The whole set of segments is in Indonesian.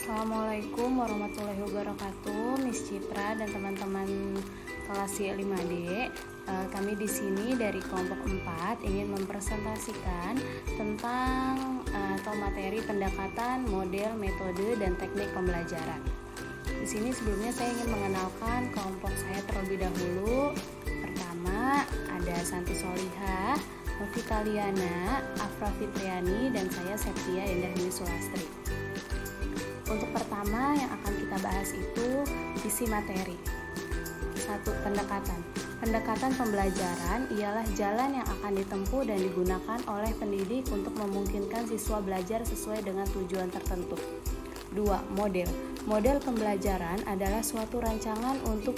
Assalamualaikum warahmatullahi wabarakatuh, Miss Citra dan teman-teman kelas Y5D. Kami di sini dari kelompok 4 ingin mempresentasikan tentang atau materi pendekatan, model, metode, dan teknik pembelajaran. Di sini sebelumnya saya ingin mengenalkan kelompok saya terlebih dahulu. Pertama ada Santi Solihah, Novita Liana, Afra Fitriani, dan saya Septia Indah Dwi Sulastri. Untuk pertama yang akan kita bahas itu isi materi. 1. Pendekatan. Pendekatan pembelajaran ialah jalan yang akan ditempuh dan digunakan oleh pendidik untuk memungkinkan siswa belajar sesuai dengan tujuan tertentu. 2. Model. Model pembelajaran adalah suatu rancangan untuk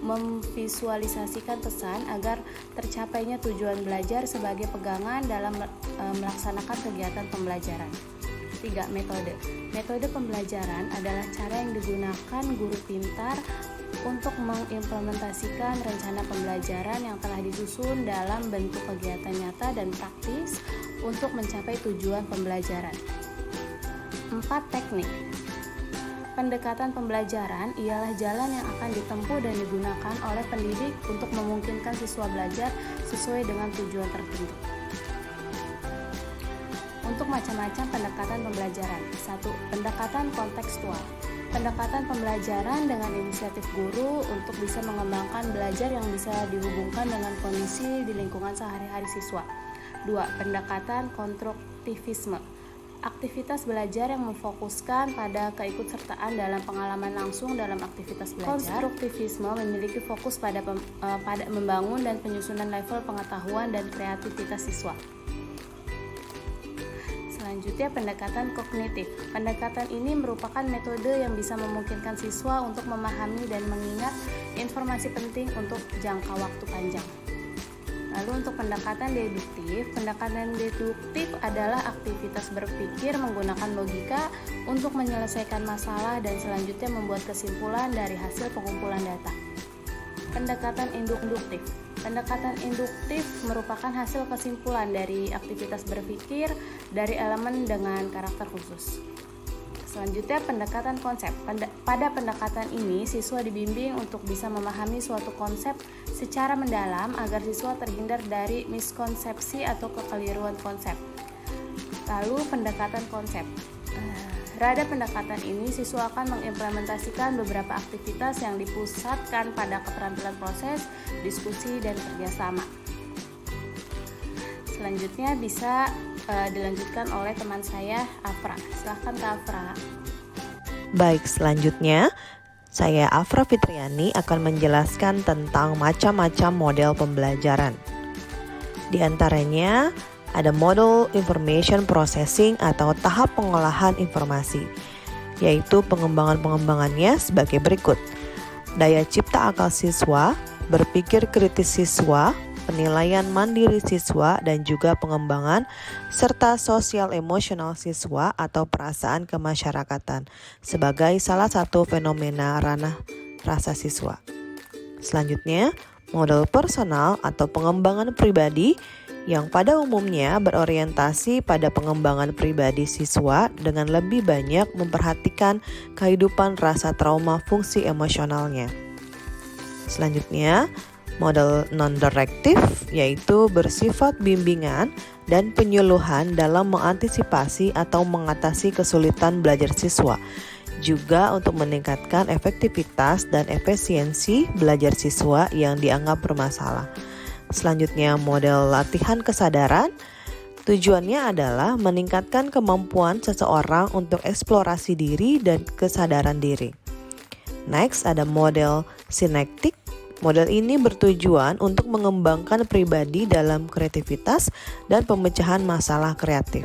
memvisualisasikan pesan agar tercapainya tujuan belajar sebagai pegangan dalam melaksanakan kegiatan pembelajaran. 3. Metode. Metode pembelajaran adalah cara yang digunakan guru pintar untuk mengimplementasikan rencana pembelajaran yang telah disusun dalam bentuk kegiatan nyata dan praktis untuk mencapai tujuan pembelajaran. 4. Teknik. Pendekatan pembelajaran ialah jalan yang akan ditempuh dan digunakan oleh pendidik untuk memungkinkan siswa belajar sesuai dengan tujuan tertentu. Untuk macam-macam pendekatan pembelajaran. 1. Pendekatan kontekstual. Pendekatan pembelajaran dengan inisiatif guru untuk bisa mengembangkan belajar yang bisa dihubungkan dengan kondisi di lingkungan sehari-hari siswa. 2. Pendekatan konstruktivisme. Aktivitas belajar yang memfokuskan pada keikutsertaan dalam pengalaman langsung dalam aktivitas belajar. Konstruktivisme memiliki fokus pada membangun dan penyusunan level pengetahuan dan kreativitas siswa. Selanjutnya, pendekatan kognitif. Pendekatan ini merupakan metode yang bisa memungkinkan siswa untuk memahami dan mengingat informasi penting untuk jangka waktu panjang. Lalu untuk pendekatan deduktif adalah aktivitas berpikir menggunakan logika untuk menyelesaikan masalah dan selanjutnya membuat kesimpulan dari hasil pengumpulan data. Pendekatan induktif. Pendekatan induktif merupakan hasil kesimpulan dari aktivitas berpikir dari elemen dengan karakter khusus. Selanjutnya, pendekatan konsep. Pada pendekatan ini, siswa dibimbing untuk bisa memahami suatu konsep secara mendalam agar siswa terhindar dari miskonsepsi atau kekeliruan konsep. Lalu, pendekatan konsep. Pada pendekatan ini, siswa akan mengimplementasikan beberapa aktivitas yang dipusatkan pada keterampilan proses, diskusi, dan kerjasama. Selanjutnya bisa dilanjutkan oleh teman saya, Afra. Silahkan Kak Afra. Baik, selanjutnya saya Afra Fitriani akan menjelaskan tentang macam-macam model pembelajaran. Di antaranya ada model information processing atau tahap pengolahan informasi, yaitu pengembangannya sebagai berikut. Daya cipta akal siswa, berpikir kritis siswa, penilaian mandiri siswa, dan juga pengembangan serta sosial emosional siswa atau perasaan kemasyarakatan sebagai salah satu fenomena ranah rasa siswa. Selanjutnya, model personal atau pengembangan pribadi yang pada umumnya berorientasi pada pengembangan pribadi siswa dengan lebih banyak memperhatikan kehidupan rasa trauma fungsi emosionalnya. Selanjutnya, model non-direktif yaitu bersifat bimbingan dan penyuluhan dalam mengantisipasi atau mengatasi kesulitan belajar siswa, juga untuk meningkatkan efektivitas dan efisiensi belajar siswa yang dianggap bermasalah. Selanjutnya, model latihan kesadaran. Tujuannya adalah meningkatkan kemampuan seseorang untuk eksplorasi diri dan kesadaran diri. Next, ada model sinektik. Model ini bertujuan untuk mengembangkan pribadi dalam kreativitas dan pemecahan masalah kreatif.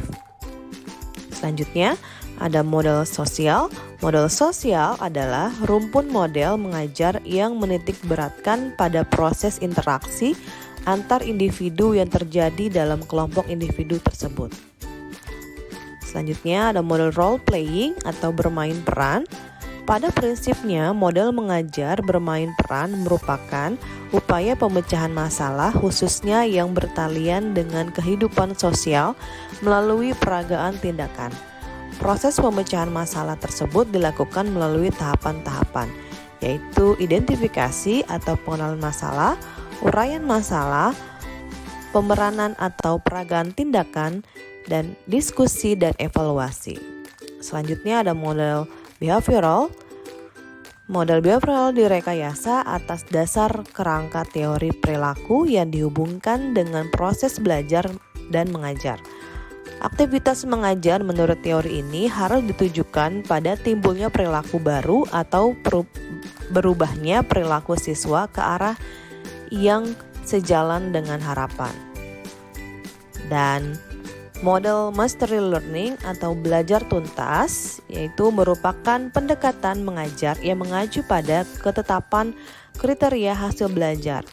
Selanjutnya, ada model sosial. Model sosial adalah rumpun model mengajar yang menitik beratkan pada proses interaksi antar individu yang terjadi dalam kelompok individu tersebut. Selanjutnya ada model role playing atau bermain peran. Pada prinsipnya, model mengajar bermain peran merupakan upaya pemecahan masalah khususnya yang bertalian dengan kehidupan sosial melalui peragaan tindakan. Proses pemecahan masalah tersebut dilakukan melalui tahapan-tahapan, yaitu identifikasi atau pengenalan masalah, uraian masalah, pemeranan atau peragaan tindakan, dan diskusi dan evaluasi. Selanjutnya ada model behavioral. Model behavioral direkayasa atas dasar kerangka teori perilaku yang dihubungkan dengan proses belajar dan mengajar. Aktivitas mengajar menurut teori ini harus ditujukan pada timbulnya perilaku baru atau berubahnya perilaku siswa ke arah yang sejalan dengan harapan. Dan model mastery learning atau belajar tuntas yaitu merupakan pendekatan mengajar yang mengacu pada ketetapan kriteria hasil belajar.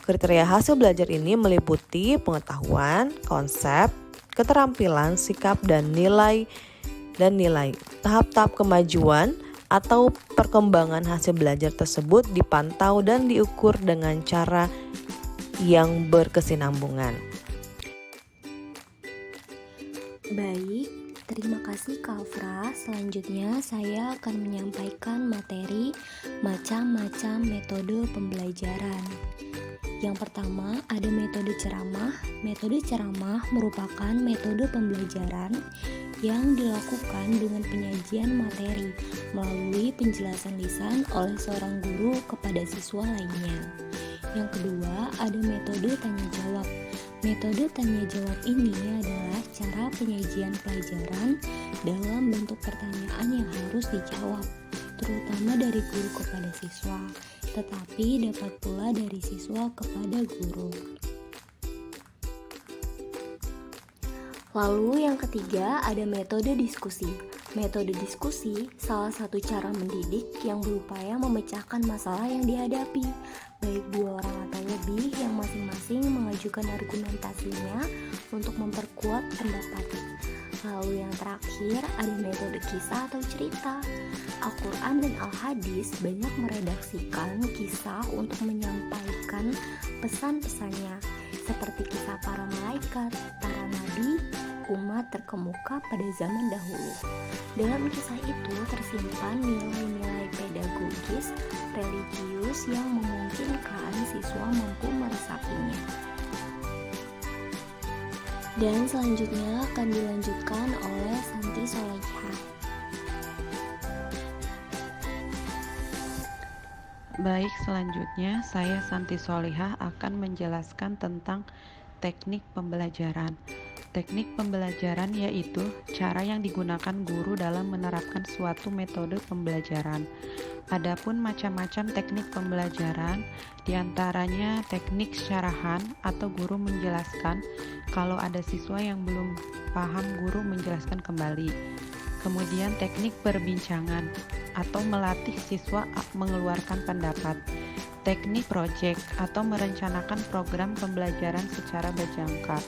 Kriteria hasil belajar ini meliputi pengetahuan, konsep, keterampilan, sikap, dan nilai. Tahap-tahap kemajuan atau perkembangan hasil belajar tersebut dipantau dan diukur dengan cara yang berkesinambungan. Baik, terima kasih Kak Afra. Selanjutnya saya akan menyampaikan materi macam-macam metode pembelajaran. Yang pertama ada metode ceramah. Metode ceramah merupakan metode pembelajaran yang dilakukan dengan penyajian materi melalui penjelasan lisan oleh seorang guru kepada siswa lainnya. Yang kedua ada metode tanya jawab. Metode tanya jawab ini adalah cara penyajian pelajaran dalam bentuk pertanyaan yang harus dijawab, terutama dari guru kepada siswa, tetapi dapat pula dari siswa kepada guru. Lalu yang ketiga ada metode diskusi. Metode diskusi salah satu cara mendidik yang berupaya memecahkan masalah yang dihadapi, baik dua orang atau lebih yang masing-masing mengajukan argumentasinya untuk memperkuat pendapat. Lalu yang terakhir ada metode kisah atau cerita. Al-Quran dan Al-Hadis banyak meredaksikan kisah untuk menyampaikan pesan-pesannya, seperti kisah para malaikat, para nabi, umat terkemuka pada zaman dahulu. Dalam kisah itu tersimpan nilai-nilai pedagogis, religius yang memungkinkan siswa mampu meresapinya. Dan selanjutnya akan dilanjutkan oleh Santi Solehah. Baik, selanjutnya saya Santi Solehah akan menjelaskan tentang teknik pembelajaran. Teknik pembelajaran yaitu cara yang digunakan guru dalam menerapkan suatu metode pembelajaran. Adapun macam-macam teknik pembelajaran, diantaranya teknik syarahan atau guru menjelaskan, kalau ada siswa yang belum paham guru menjelaskan kembali. Kemudian teknik perbincangan atau melatih siswa mengeluarkan pendapat. Teknik project atau merencanakan program pembelajaran secara berjangka.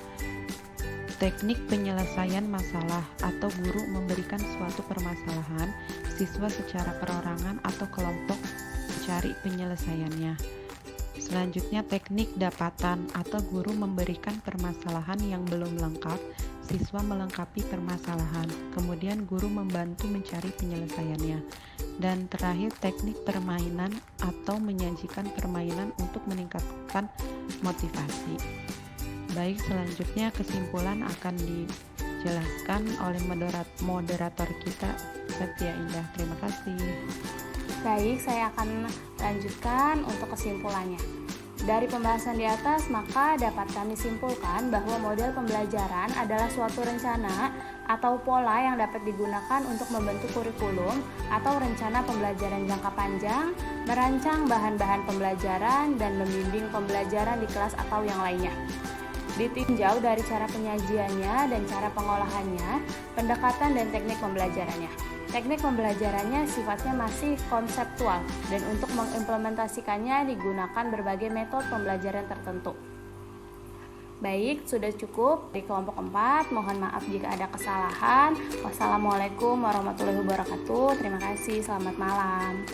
Teknik penyelesaian masalah atau guru memberikan suatu permasalahan, siswa secara perorangan atau kelompok mencari penyelesaiannya. Selanjutnya teknik dapatan atau guru memberikan permasalahan yang belum lengkap, siswa melengkapi permasalahan, kemudian guru membantu mencari penyelesaiannya. Dan terakhir teknik permainan atau menyajikan permainan untuk meningkatkan motivasi. Baik, selanjutnya kesimpulan akan dijelaskan oleh moderator kita, Setia Indah. Terima kasih. Baik, saya akan lanjutkan untuk kesimpulannya. Dari pembahasan di atas, maka dapat kami simpulkan bahwa model pembelajaran adalah suatu rencana atau pola yang dapat digunakan untuk membentuk kurikulum atau rencana pembelajaran jangka panjang, merancang bahan-bahan pembelajaran, dan membimbing pembelajaran di kelas atau yang lainnya. Ditinjau dari cara penyajiannya dan cara pengolahannya, pendekatan dan teknik pembelajarannya. Teknik pembelajarannya sifatnya masih konseptual dan untuk mengimplementasikannya digunakan berbagai metode pembelajaran tertentu. Baik, sudah cukup di kelompok 4. Mohon maaf jika ada kesalahan. Wassalamualaikum warahmatullahi wabarakatuh. Terima kasih, selamat malam.